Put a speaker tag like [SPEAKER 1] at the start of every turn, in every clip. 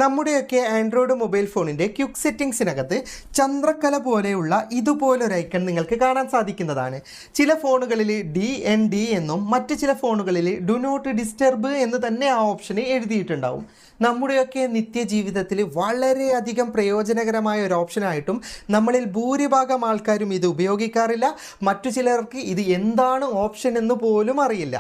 [SPEAKER 1] നമ്മുടെയൊക്കെ Android mobile ഫോണിൻ്റെ quick സെറ്റിംഗ്സിനകത്ത് ചന്ദ്രക്കല പോലെയുള്ള ഇതുപോലൊരു ഐക്കൺ നിങ്ങൾക്ക് കാണാൻ സാധിക്കുന്നതാണ്. ചില ഫോണുകളിൽ DND എന്നും മറ്റ് ചില ഫോണുകളിൽ ഡു നോട്ട് ഡിസ്റ്റർബ് എന്ന് തന്നെ ആ ഓപ്ഷന് എഴുതിയിട്ടുണ്ടാവും. നമ്മുടെയൊക്കെ നിത്യജീവിതത്തിൽ വളരെയധികം പ്രയോജനകരമായ ഒരു ഓപ്ഷനായിട്ടും നമ്മളിൽ ഭൂരിഭാഗം ആൾക്കാരും ഇത് ഉപയോഗിക്കാറില്ല. മറ്റു ചിലർക്ക് ഇത് എന്താണ് ഓപ്ഷൻ എന്ന് പോലും അറിയില്ല.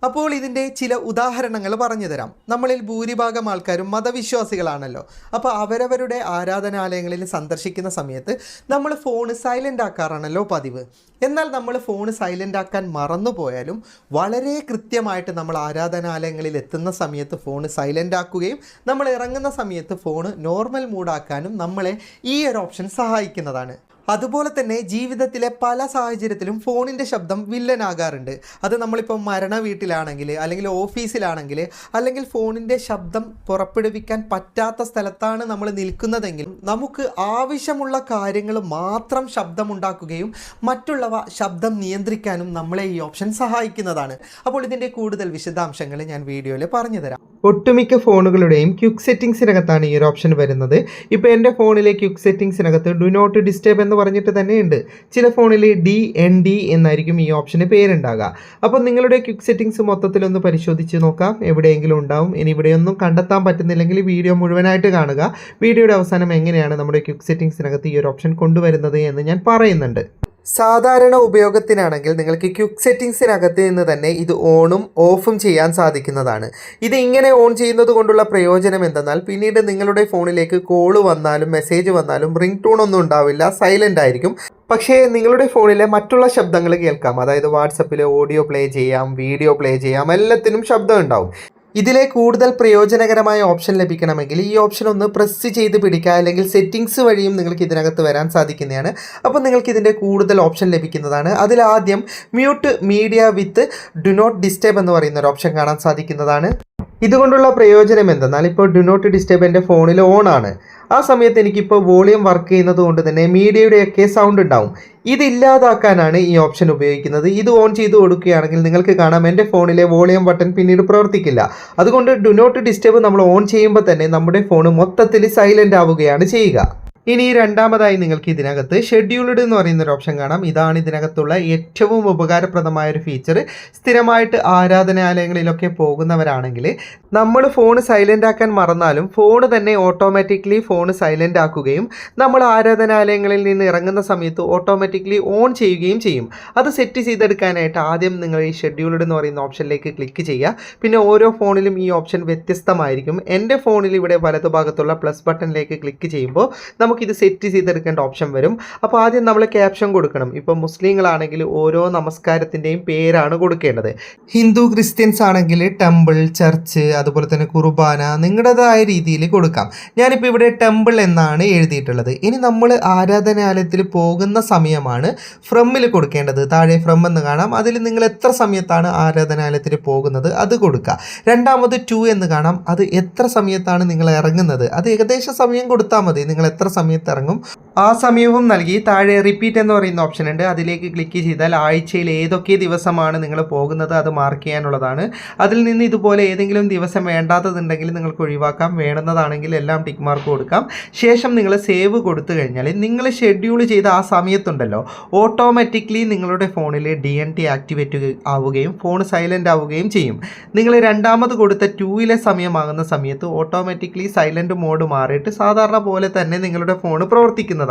[SPEAKER 1] അപ്പോൾ ഇതിൻ്റെ ചില ഉദാഹരണങ്ങൾ പറഞ്ഞു തരാം. നമ്മളിൽ ഭൂരിഭാഗം ആൾക്കാരും മതവിശ്വാസികളാണല്ലോ. അപ്പോൾ അവരവരുടെ ആരാധനാലയങ്ങളിൽ സന്ദർശിക്കുന്ന സമയത്ത് നമ്മൾ ഫോൺ സൈലൻ്റ് ആക്കാറാണല്ലോ പതിവ്. എന്നാൽ നമ്മൾ ഫോൺ സൈലൻ്റ് ആക്കാൻ മറന്നു പോയാലും വളരെ കൃത്യമായിട്ട് നമ്മൾ ആരാധനാലയങ്ങളിൽ എത്തുന്ന സമയത്ത് ഫോൺ സൈലൻ്റ് ആക്കുകയും നമ്മൾ ഇറങ്ങുന്ന സമയത്ത് ഫോൺ നോർമൽ മൂഡാക്കാനും നമ്മളെ ഈ ഒരു ഓപ്ഷൻ സഹായിക്കുന്നതാണ്. അതുപോലെ തന്നെ ജീവിതത്തിലെ പല സാഹചര്യത്തിലും ഫോണിൻ്റെ ശബ്ദം വില്ലനാകാറുണ്ട്. അത് നമ്മളിപ്പോൾ മരണ വീട്ടിലാണെങ്കിൽ, അല്ലെങ്കിൽ ഓഫീസിലാണെങ്കിൽ, അല്ലെങ്കിൽ ഫോണിൻ്റെ ശബ്ദം പുറപ്പെടുവിക്കാൻ പറ്റാത്ത സ്ഥലത്താണ് നമ്മൾ നിൽക്കുന്നതെങ്കിൽ നമുക്ക് ആവശ്യമുള്ള കാര്യങ്ങൾ മാത്രം ശബ്ദമുണ്ടാക്കുകയും മറ്റുള്ളവ ശബ്ദം നിയന്ത്രിക്കാനും നമ്മളെ ഈ ഓപ്ഷൻ സഹായിക്കുന്നതാണ്. അപ്പോൾ ഇതിൻ്റെ കൂടുതൽ വിശദാംശങ്ങൾ ഞാൻ വീഡിയോയിൽ പറഞ്ഞു തരാം. ഒട്ടുമിക്ക ഫോണുകളുടെയും ക്വിക്ക് സെറ്റിംഗ്സിനകത്താണ് ഈ ഒരു ഓപ്ഷൻ വരുന്നത്. ഇപ്പോൾ എൻ്റെ ഫോണിലെ ക്വിക്ക് സെറ്റിംഗ്സിനകത്ത് ഡു നോട്ട് ഡിസ്റ്റർബ് എന്ന് പറഞ്ഞിട്ട് തന്നെയുണ്ട്. ചില ഫോണിൽ DND എന്നായിരിക്കും ഈ ഓപ്ഷന് പേരുണ്ടാകുക. അപ്പോൾ നിങ്ങളുടെ ക്വിക്ക് സെറ്റിംഗ്സ് മൊത്തത്തിലൊന്ന് പരിശോധിച്ച് നോക്കാം, എവിടെയെങ്കിലും ഉണ്ടാവും. ഇനി ഇവിടെയൊന്നും കണ്ടെത്താൻ പറ്റുന്നില്ലെങ്കിൽ വീഡിയോ മുഴുവനായിട്ട് കാണുക. വീഡിയോയുടെ അവസാനം എങ്ങനെയാണ് നമ്മുടെ ക്വിക്ക് സെറ്റിംഗ്സിനകത്ത് ഈ ഒരു ഓപ്ഷൻ കൊണ്ടുവരുന്നത് എന്ന് ഞാൻ പറയുന്നുണ്ട്. സാധാരണ ഉപയോഗത്തിനാണെങ്കിൽ നിങ്ങൾക്ക് ക്വിക്ക് സെറ്റിംഗ്സിനകത്ത് നിന്ന് തന്നെ ഇത് ഓണും ഓഫും ചെയ്യാൻ സാധിക്കുന്നതാണ്. ഇത് ഇങ്ങനെ ഓൺ ചെയ്യുന്നത് കൊണ്ടുള്ള പ്രയോജനം എന്തെന്നാൽ പിന്നീട് നിങ്ങളുടെ ഫോണിലേക്ക് കോള് വന്നാലും മെസ്സേജ് വന്നാലും റിംഗ് ടൂൺ ഒന്നും ഉണ്ടാവില്ല, സൈലൻ്റ് ആയിരിക്കും. പക്ഷേ നിങ്ങളുടെ ഫോണിലെ മറ്റുള്ള ശബ്ദങ്ങൾ കേൾക്കാം. അതായത് വാട്സപ്പിൽ ഓഡിയോ പ്ലേ ചെയ്യാം, വീഡിയോ പ്ലേ ചെയ്യാം, എല്ലാത്തിനും ശബ്ദം ഉണ്ടാവും. ഇതിലെ കൂടുതൽ പ്രയോജനകരമായ ഓപ്ഷൻ ലഭിക്കണമെങ്കിൽ ഈ ഓപ്ഷൻ ഒന്ന് പ്രസ് ചെയ്ത് പിടിക്കുക, അല്ലെങ്കിൽ സെറ്റിംഗ്സ് വഴിയും നിങ്ങൾക്ക് ഇതിനകത്ത് വരാൻ സാധിക്കുന്നതാണ്. അപ്പോൾ നിങ്ങൾക്ക് ഇതിൻ്റെ കൂടുതൽ ഓപ്ഷൻ ലഭിക്കുന്നതാണ്. അതിലാദ്യം mute media with do not disturb എന്ന് പറയുന്ന ഒരു ഓപ്ഷൻ കാണാൻ സാധിക്കുന്നതാണ്. ഇതുകൊണ്ടുള്ള പ്രയോജനം എന്തെന്നാൽ ഇപ്പോൾ ഡു നോട്ട് ഡിസ്റ്റർബ് എൻ്റെ ഫോണിൽ ഓൺ ആണ്. ആ സമയത്ത് എനിക്കിപ്പോൾ വോളിയം വർക്ക് ചെയ്യുന്നത് കൊണ്ട് തന്നെ മീഡിയയുടെയൊക്കെ സൗണ്ട് ഉണ്ടാവും. ഇതില്ലാതാക്കാനാണ് ഈ ഓപ്ഷൻ ഉപയോഗിക്കുന്നത്. ഇത് ഓൺ ചെയ്ത് കൊടുക്കുകയാണെങ്കിൽ നിങ്ങൾക്ക് കാണാം എൻ്റെ ഫോണിലെ വോളിയം ബട്ടൺ പിന്നീട് പ്രവർത്തിക്കില്ല. അതുകൊണ്ട് ഡു നോട്ട് ഡിസ്റ്റർബ് നമ്മൾ ഓൺ ചെയ്യുമ്പോൾ തന്നെ നമ്മുടെ ഫോൺ മൊത്തത്തിൽ സൈലൻ്റ് ആവുകയാണ് ചെയ്യുക. ഇനി രണ്ടാമതായി നിങ്ങൾക്ക് ഇതിനകത്ത് ഷെഡ്യൂൾഡ് എന്ന് പറയുന്ന ഒരു ഓപ്ഷൻ കാണാം. ഇതാണ് ഇതിനകത്തുള്ള ഏറ്റവും ഉപകാരപ്രദമായ ഒരു ഫീച്ചർ. സ്ഥിരമായിട്ട് ആരാധനാലയങ്ങളിലൊക്കെ പോകുന്നവരാണെങ്കിൽ നമ്മൾ ഫോൺ സൈലൻ്റ് ആക്കാൻ മറന്നാലും ഫോൺ തന്നെ ഓട്ടോമാറ്റിക്കലി ഫോൺ സൈലൻ്റ് ആക്കുകയും നമ്മൾ ആരാധനാലയങ്ങളിൽ നിന്ന് ഇറങ്ങുന്ന സമയത്ത് ഓട്ടോമാറ്റിക്കലി ഓൺ ചെയ്യുകയും ചെയ്യും. അത് സെറ്റ് ചെയ്തെടുക്കാനായിട്ട് ആദ്യം നിങ്ങൾ ഈ ഷെഡ്യൂൾഡ് എന്ന് പറയുന്ന ഓപ്ഷനിലേക്ക് ക്ലിക്ക് ചെയ്യുക. പിന്നെ ഓരോ ഫോണിലും ഈ ഓപ്ഷൻ വ്യത്യസ്തമായിരിക്കും. എൻ്റെ ഫോണിൽ ഇവിടെ വലതുഭാഗത്തുള്ള പ്ലസ് ബട്ടണിലേക്ക് ക്ലിക്ക് ചെയ്യുമ്പോൾ ഇത് സെറ്റ് ചെയ്തെടുക്കേണ്ട ഓപ്ഷൻ വരും. അപ്പോൾ ആദ്യം നമ്മൾ ക്യാപ്ഷൻ കൊടുക്കണം. ഇപ്പോൾ മുസ്ലിങ്ങളാണെങ്കിൽ ഓരോ നമസ്കാരത്തിൻ്റെയും പേരാണ് കൊടുക്കേണ്ടത്. ഹിന്ദു ക്രിസ്ത്യൻസ് ആണെങ്കിൽ ടെമ്പിൾ, ചർച്ച്, അതുപോലെ തന്നെ കുർബാന നിങ്ങളുടേതായ രീതിയിൽ കൊടുക്കാം. ഞാനിപ്പോൾ ഇവിടെ ടെമ്പിൾ എന്നാണ് എഴുതിയിട്ടുള്ളത്. ഇനി നമ്മൾ ആരാധനാലയത്തിൽ പോകുന്ന സമയമാണ് ഫ്രമിൽ കൊടുക്കേണ്ടത്. താഴെ ഫ്രം എന്ന് കാണാം. അതിൽ നിങ്ങൾ എത്ര സമയത്താണ് ആരാധനാലയത്തിൽ പോകുന്നത് അത് കൊടുക്കുക. രണ്ടാമത് ടു എന്ന് കാണാം. അത് എത്ര സമയത്താണ് നിങ്ങൾ ഇറങ്ങുന്നത്, അത് ഏകദേശ സമയം കൊടുത്താൽ മതി. നിങ്ങൾ എത്ര സമയത്ത് ഇറങ്ങും ആ സമയവും നൽകി താഴെ റിപ്പീറ്റ് എന്ന് പറയുന്ന ഓപ്ഷൻ ഉണ്ട്. അതിലേക്ക് ക്ലിക്ക് ചെയ്താൽ ആഴ്ചയിൽ ഏതൊക്കെ ദിവസമാണ് നിങ്ങൾ പോകുന്നത് അത് മാർക്ക് ചെയ്യാനുള്ളതാണ്. അതിൽ നിന്ന് ഇതുപോലെ ഏതെങ്കിലും ദിവസം വേണ്ടാത്തതുണ്ടെങ്കിൽ നിങ്ങൾക്ക് ഒഴിവാക്കാം. വേണമെന്നതാണെങ്കിൽ എല്ലാം ടിക്ക് മാർക്ക് കൊടുക്കാം. ശേഷം നിങ്ങൾ സേവ് കൊടുത്തു കഴിഞ്ഞാൽ നിങ്ങൾ ഷെഡ്യൂൾ ചെയ്ത ആ സമയത്തുണ്ടല്ലോ ഓട്ടോമാറ്റിക്കലി നിങ്ങളുടെ ഫോണിൽ DND ആക്ടിവേറ്റ് ആവുകയും ഫോൺ സൈലൻ്റ് ആവുകയും ചെയ്യും. നിങ്ങൾ രണ്ടാമത് കൊടുത്ത 2ലെ സമയമാകുന്ന സമയത്ത് ഓട്ടോമാറ്റിക്കലി സൈലൻ്റ് മോഡ് മാറിയിട്ട് സാധാരണ പോലെ തന്നെ നിങ്ങളുടെ ഫോൺ പ്രവർത്തിക്കുന്നതാണ്.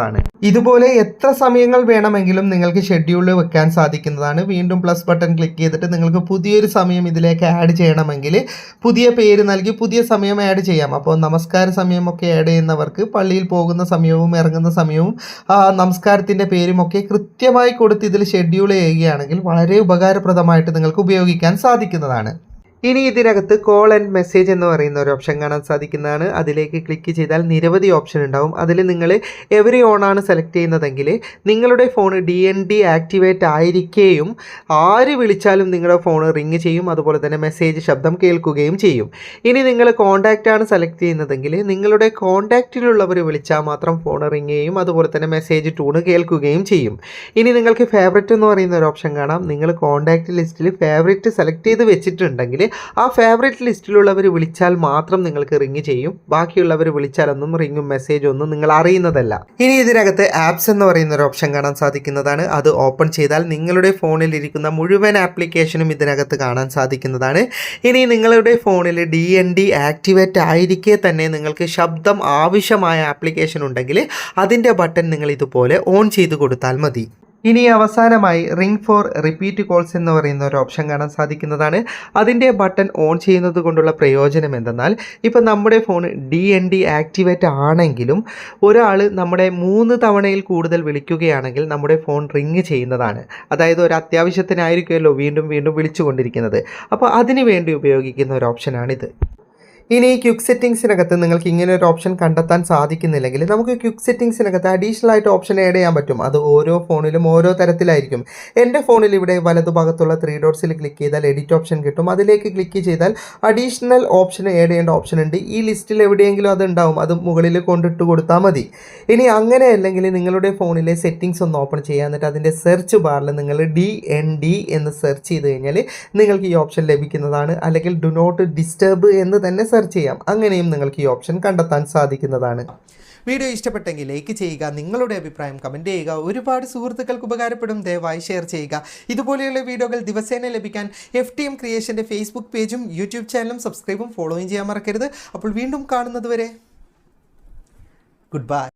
[SPEAKER 1] ഇതുപോലെ എത്ര സമയങ്ങൾ വേണമെങ്കിലും നിങ്ങൾക്ക് ഷെഡ്യൂൾ വെക്കാൻ സാധിക്കുന്നതാണ്. വീണ്ടും പ്ലസ് ബട്ടൺ ക്ലിക്ക് ചെയ്തിട്ട് നിങ്ങൾക്ക് പുതിയൊരു സമയം ഇതിലേക്ക് ആഡ് ചെയ്യണമെങ്കിൽ പുതിയ പേര് നൽകി പുതിയ സമയം ആഡ് ചെയ്യാം. അപ്പോൾ നമസ്കാര സമയമൊക്കെ ആഡ് ചെയ്യുന്നവർക്ക് പള്ളിയിൽ പോകുന്ന സമയവും ഇറങ്ങുന്ന സമയവും നമസ്കാരത്തിൻ്റെ പേരുമൊക്കെ കൃത്യമായി കൊടുത്ത് ഇതിൽ ഷെഡ്യൂൾ ചെയ്യുകയാണെങ്കിൽ വളരെ ഉപകാരപ്രദമായിട്ട് നിങ്ങൾക്ക് ഉപയോഗിക്കാൻ സാധിക്കുന്നതാണ്. ഇനി ഇതിനകത്ത് കോൾ ആൻഡ് മെസ്സേജ് എന്ന് പറയുന്ന ഒരു ഓപ്ഷൻ കാണാൻ സാധിക്കുന്നതാണ്. അതിലേക്ക് ക്ലിക്ക് ചെയ്താൽ നിരവധി ഓപ്ഷൻ ഉണ്ടാവും. അതിൽ നിങ്ങൾ എവരി ഓൺ ആണ് സെലക്ട് ചെയ്യുന്നതെങ്കിൽ നിങ്ങളുടെ ഫോൺ DND ആക്ടിവേറ്റ് ആയിരിക്കുകയും ആര് വിളിച്ചാലും നിങ്ങളുടെ ഫോൺ റിങ് ചെയ്യും. അതുപോലെ തന്നെ മെസ്സേജ് ശബ്ദം കേൾക്കുകയും ചെയ്യും. ഇനി നിങ്ങൾ കോൺടാക്റ്റ് ആണ് സെലക്ട് ചെയ്യുന്നതെങ്കിൽ നിങ്ങളുടെ കോൺടാക്റ്റിലുള്ളവർ വിളിച്ചാൽ മാത്രം ഫോൺ റിങ് ചെയ്യും. അതുപോലെ തന്നെ മെസ്സേജ് ടൂണ് കേൾക്കുകയും ചെയ്യും. ഇനി നിങ്ങൾക്ക് ഫേവറേറ്റ് എന്ന് പറയുന്ന ഒരു ഓപ്ഷൻ കാണാം. നിങ്ങൾ കോൺടാക്റ്റ് ലിസ്റ്റിൽ ഫേവറേറ്റ് സെലക്ട് ചെയ്ത് വെച്ചിട്ടുണ്ടെങ്കിൽ ആ ഫേവറേറ്റ് ലിസ്റ്റിലുള്ളവർ വിളിച്ചാൽ മാത്രം നിങ്ങൾക്ക് റിങ് ചെയ്യും. ബാക്കിയുള്ളവർ വിളിച്ചാലൊന്നും റിങ്ങും മെസ്സേജും ഒന്നും നിങ്ങൾ അറിയുന്നതല്ല. ഇനി ഇതിനകത്ത് ആപ്സ് എന്ന് പറയുന്ന ഒരു ഓപ്ഷൻ കാണാൻ സാധിക്കുന്നതാണ്. അത് ഓപ്പൺ ചെയ്താൽ നിങ്ങളുടെ ഫോണിൽ ഇരിക്കുന്ന മുഴുവൻ ആപ്ലിക്കേഷനും ഇതിനകത്ത് കാണാൻ സാധിക്കുന്നതാണ്. ഇനി നിങ്ങളുടെ ഫോണിൽ DND ആക്ടിവേറ്റ് ആയിരിക്കെ തന്നെ നിങ്ങൾക്ക് ശബ്ദം ആവശ്യമായ ആപ്ലിക്കേഷൻ ഉണ്ടെങ്കിൽ അതിൻ്റെ ബട്ടൺ നിങ്ങൾ ഇതുപോലെ ഓൺ ചെയ്ത് കൊടുത്താൽ മതി. ഇനി അവസാനമായി റിംഗ് ഫോർ റിപ്പീറ്റ് കോൾസ് എന്ന് പറയുന്ന ഒരു ഓപ്ഷൻ കാണാൻ സാധിക്കുന്നതാണ്. അതിൻ്റെ ബട്ടൺ ഓൺ ചെയ്യുന്നത് കൊണ്ടുള്ള പ്രയോജനം എന്തെന്നാൽ, ഇപ്പം നമ്മുടെ ഫോൺ DND ആക്ടിവേറ്റ് ആണെങ്കിലും ഒരാൾ നമ്മുടെ 3 തവണയിൽ കൂടുതൽ വിളിക്കുകയാണെങ്കിൽ നമ്മുടെ ഫോൺ റിങ് ചെയ്യുന്നതാണ്. അതായത് ഒരു അത്യാവശ്യത്തിനായിരിക്കുമല്ലോ വീണ്ടും വീണ്ടും വിളിച്ചുകൊണ്ടിരിക്കുന്നത്. അപ്പോൾ അതിന് വേണ്ടി ഉപയോഗിക്കുന്ന ഒരു ഓപ്ഷനാണിത്. ഇനി ക്വിക്ക് സെറ്റിങ്സിനകത്ത് നിങ്ങൾക്ക് ഇങ്ങനെ ഒരു ഓപ്ഷൻ കണ്ടെത്താൻ സാധിക്കുന്നില്ലെങ്കിൽ നമുക്ക് ക്വിക്ക് സെറ്റിങ്സിനകത്ത് അഡീഷണൽ ആയിട്ട് ഓപ്ഷൻ ആഡ് ചെയ്യാൻ പറ്റും. അത് ഓരോ ഫോണിലും ഓരോ തരത്തിലായിരിക്കും. എൻ്റെ ഫോണിൽ ഇവിടെ വലതുഭാഗത്തുള്ള 3 ഡോട്ട്സിൽ ക്ലിക്ക് ചെയ്താൽ എഡിറ്റ് ഓപ്ഷൻ കിട്ടും. അതിലേക്ക് ക്ലിക്ക് ചെയ്താൽ അഡീഷണൽ ഓപ്ഷൻ ആഡ് ചെയ്യേണ്ട ഓപ്ഷൻ ഉണ്ട്. ഈ ലിസ്റ്റിൽ എവിടെയെങ്കിലും അത് ഉണ്ടാവും, അത് മുകളിൽ കൊണ്ടിട്ട് കൊടുത്താൽ മതി. ഇനി അങ്ങനെ അല്ലെങ്കിൽ നിങ്ങളുടെ ഫോണിലെ സെറ്റിങ്സ് ഒന്ന് ഓപ്പൺ ചെയ്യുക. എന്നിട്ട് അതിൻ്റെ സെർച്ച് ബാറിൽ നിങ്ങൾ DND എന്ന് സെർച്ച് ചെയ്ത് കഴിഞ്ഞാൽ നിങ്ങൾക്ക് ഈ ഓപ്ഷൻ ലഭിക്കുന്നതാണ്. അല്ലെങ്കിൽ ഡു നോട്ട് ഡിസ്റ്റർബ് എന്ന് തന്നെ സെർച്ച് ചെയ്യാം. അങ്ങനെയും നിങ്ങൾക്ക് ഈ ഓപ്ഷൻ കണ്ടെത്താൻ സാധിക്കുന്നതാണ്. വീഡിയോ ഇഷ്ടപ്പെട്ടെങ്കിൽ ലൈക്ക് ചെയ്യുക, നിങ്ങളുടെ അഭിപ്രായം കമൻറ്റ് ചെയ്യുക. ഒരുപാട് സുഹൃത്തുക്കൾക്ക് ഉപകാരപ്പെടും, ദയവായി ഷെയർ ചെയ്യുക. ഇതുപോലെയുള്ള വീഡിയോകൾ ദിവസേന ലഭിക്കാൻ FTM ക്രിയേഷൻ്റെ ഫേസ്ബുക്ക് പേജും യൂട്യൂബ് ചാനലും സബ്സ്ക്രൈബും ഫോളോയും ചെയ്യാൻ മറക്കരുത്. അപ്പോൾ വീണ്ടും കാണുന്നത് വരെ ഗുഡ് ബൈ.